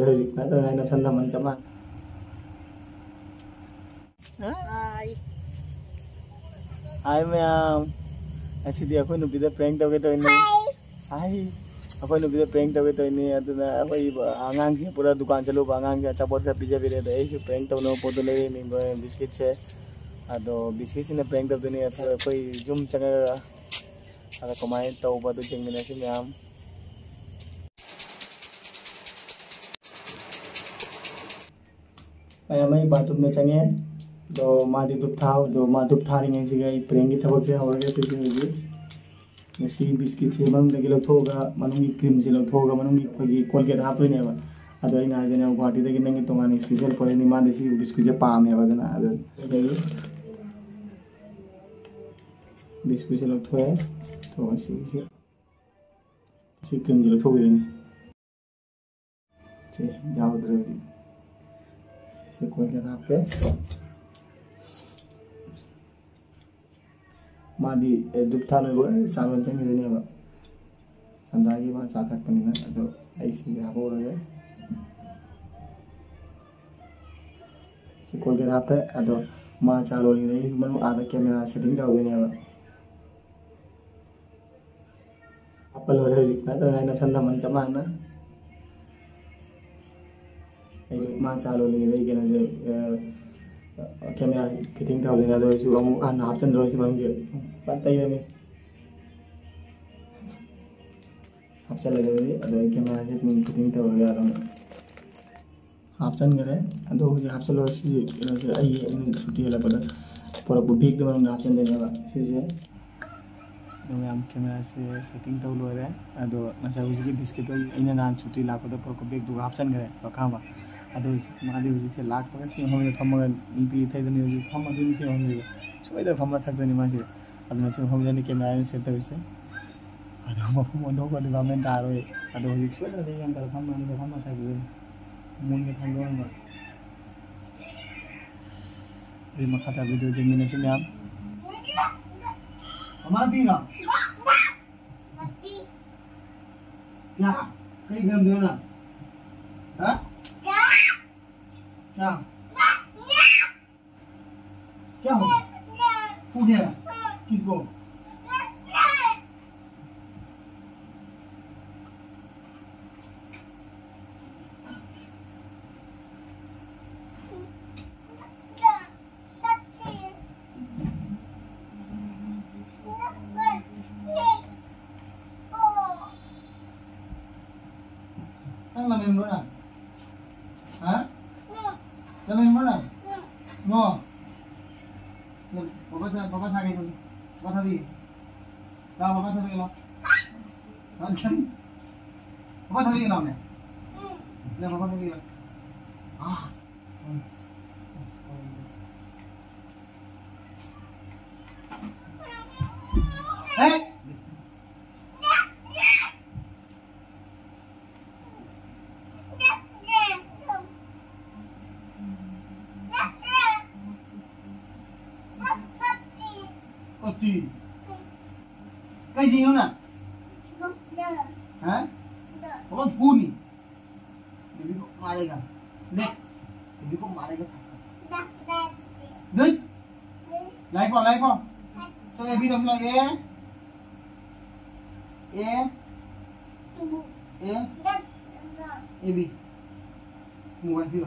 hꯧzik na ngay na san naman sama. Hi. Hi ma'am. Actually ako nubida prank daw kito ini. Hi. Ako nubida prank daw kito ini aduna ako angang ki pura dukan chalo angang ki chapot ka pija bire da eisu prank daw no podo le ni biscuit se ado biscuit ne prank daw ni koi jum changa ada komai tahu batu jeng mina si ma'am. मैं bathroom में चंगे तो मादी दुप था जो मा दुप था ring ऐसी गई प्रेंगी थबक से हो गए तो जी नसी बिस्किट से मन लगे लोग थोगा मनुंगी क्रीम से लोग थोगा मनुंगी कोई कोलगेट हाथ तो नहीं है अदो इन आज ने गुवाहाटी तक नंगे तो माने स्पेशल पर नि मादे सी बिस्कुट जे पाम है वजना अदो बिस्कुट से लोग थोए तो ऐसी क्रीम से लोग थोगे नहीं चे जाओ दरो कोलगेट आपके मादी दुप था लोग चावल चंगे देने अब संदागी वहाँ चाहता पनी ना तो ऐसी जहाँ बोल रहे से कोलगेट आपके अदो माँ चावल नहीं दे मनु आधा कैमरा सेटिंग का हो गया अब अपल हो रहे जितना तो है ना ठंडा मन चमा ना माँ चालो नहीं रही क्या ना जो कैमरा फिटिंग था उधर तो ऐसे हम नाप चंद्र ऐसे बंगे पता ही है मैं आप चल लगे थे अदर कैमरा से फिटिंग था उधर तो आप चंद करे तो मुझे आप चलो ऐसे आई है छुट्टी वाला पता पूरा बुढ़ी एकदम हम आप चंद देने वाला ऐसे तो मैं हम कैमरा से सेटिंग था उधर है तो नशा उसी की बिस्किट तो इन्हें नाम छुट्टी लाखों तो पूरा बेग दो आप चंद करे पका हुआ अदो मादी हुई से लाख पर से हम ये फमगा नीति थे जने हुई फम अदो से हम ये सोइदर फम था जने मासे अदो से हम जने कैमरा में सेट हुई से अदो मफम अदो को डिपार्टमेंट आ रहे अदो हुई सोइदर दे हम फम था गए मून के थांगो हम ये मखाता वीडियो जमीन से मैम हमारा भी ना क्या कई गरम दो ना हां क्या क्या हो फूट गया किसको Lamin mo na? Ha? Lamin mo na? No. Baba thagi mo. Baba thagi. Ka baba thagi lo. Kan? Baba thagi lo ne. Le baba thagi lo. Ah. Hey. Cái gì nữa nè? Hả? Có con phun nhỉ? Để biết có mà đây cả. Nè. Để biết có mà đây cả. Đấy. Lấy con. Cho em biết không là é. É. É. Em bị. Mua ăn chưa?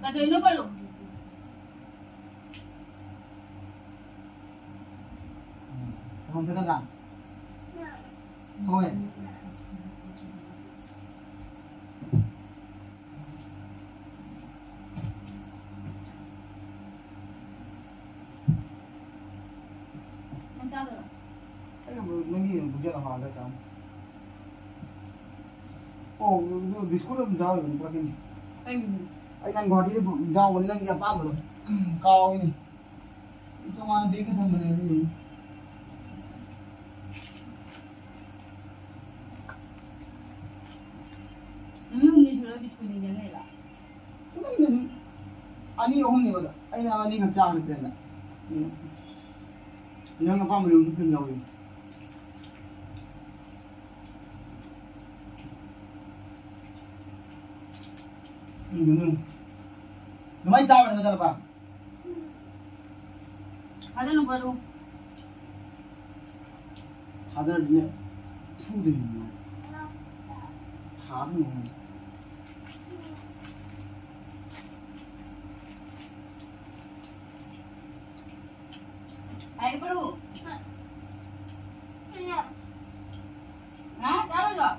Lagay na ba lo? Không thấy làm. Thôi. Không sao rồi. Cái nó nghĩ là bây giờ là hòa ra cháu. Ồ, biskut làm sao rồi mình qua kia. Anh ăn gọt đi rau còn lên nhập ăn rồi. Cao này. Trong ăn biết cái thằng này là gì. Nami hungi sura biskut ni jangan lah. ani ohum ni bada aina ani ka cha ni pena nang pa mo lu pin yawi Namai cha ba na ba Ada no baru. Ada ni fu de ni ha ni Ayo baru. Hah? Taruh jo.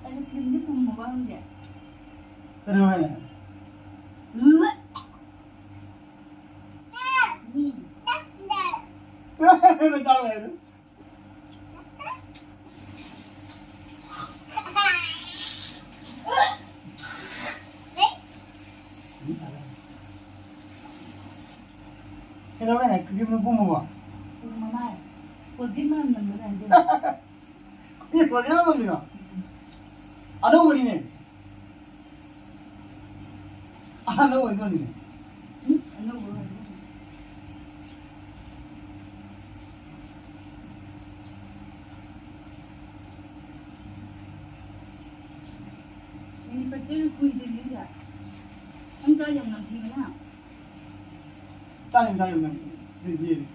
Ada krim pun mau bangun dia. Kenapa? Betul lah. Kenapa nak krim pun mau? Pun mama. Pun di mana nama dia? Ini kau dia apa ni? Ada apa ni? Ada apa ni? Ano baru? Ini betul kuih dia je. Ang sayang nanti mana? Tanya tanya mana? Sendiri.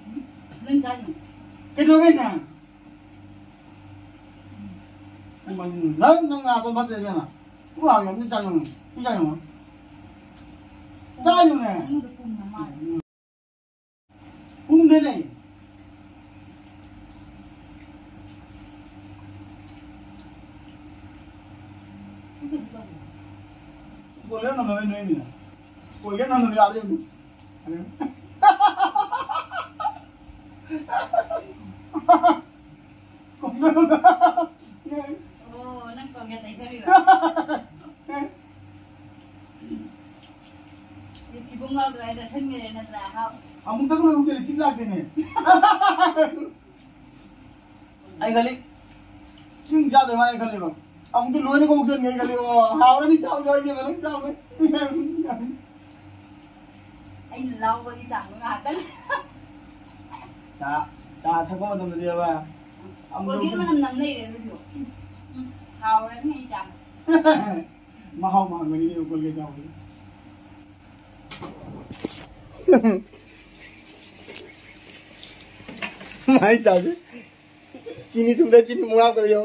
Lengkap. Kedua kan? Nang aku baca je na. Wah, yang ni jangan, ni jangan. Jangan ni. Ano dah pun mama. Deh ni. Itu juga. Boleh nama ni ni. Boleh nama ni ada je. Oh, nak kau kata saya juga. Ini cibung lau tu ada sendiri nak dah. Amun tak lu udah cilak ni. Ay kali. King jada mana kali bang. Amun tu luar ni kau mungkin ni kali. Haura ni jauh jauh je mana jauh ni. Anh lau có đi chẳng ngà tất. Cha, cha thắc mắc tầm gì vậy? Cô biết mà nằm đây để tôi hiểu. Hào đấy hay chẳng. Mà hào mà người yêu cô cái giàu. Mai chào chứ. Chini chúng ta chini mua cái gì?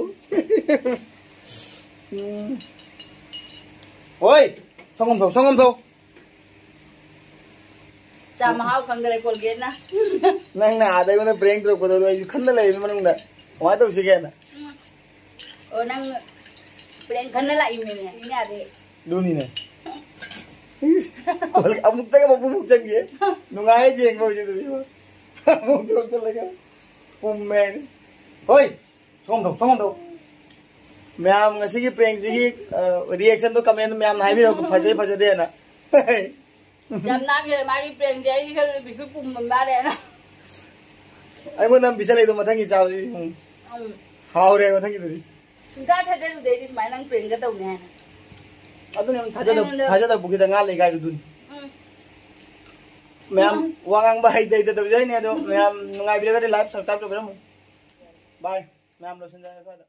Ôi, xong không thôi. Chà mà hào khăn cái cô ghét na. Nang na ada guna prank terus kodo itu kan dah lain mana guna. Wah tu sih kan. Oh nang prank khăn lại ini ada. Duni ni. Amuk tak apa pun macam ni. Nungai je yang kau jadi tu. Amuk tu tu lagi. Pemain. Oi, xong đâu. Ma'am ngasi ki prank sigi reaction to comment ma'am नाई भी रखो फजे दे ना. Jam nang ke magi prank je ini kalau biskut pun memare na. Ay mo nam bisa itu matang hijau sih. How re matang itu sih. Sudah saja tu dari semai nang prank ke tahu ni. Aduh yang thaja dah bukit ngal legai itu dun. Ma'am wangang bahai dah itu tapi jadi ni aduh ma'am ngai bila kali live subscribe tu berapa? Bye. Ma'am lo senjata.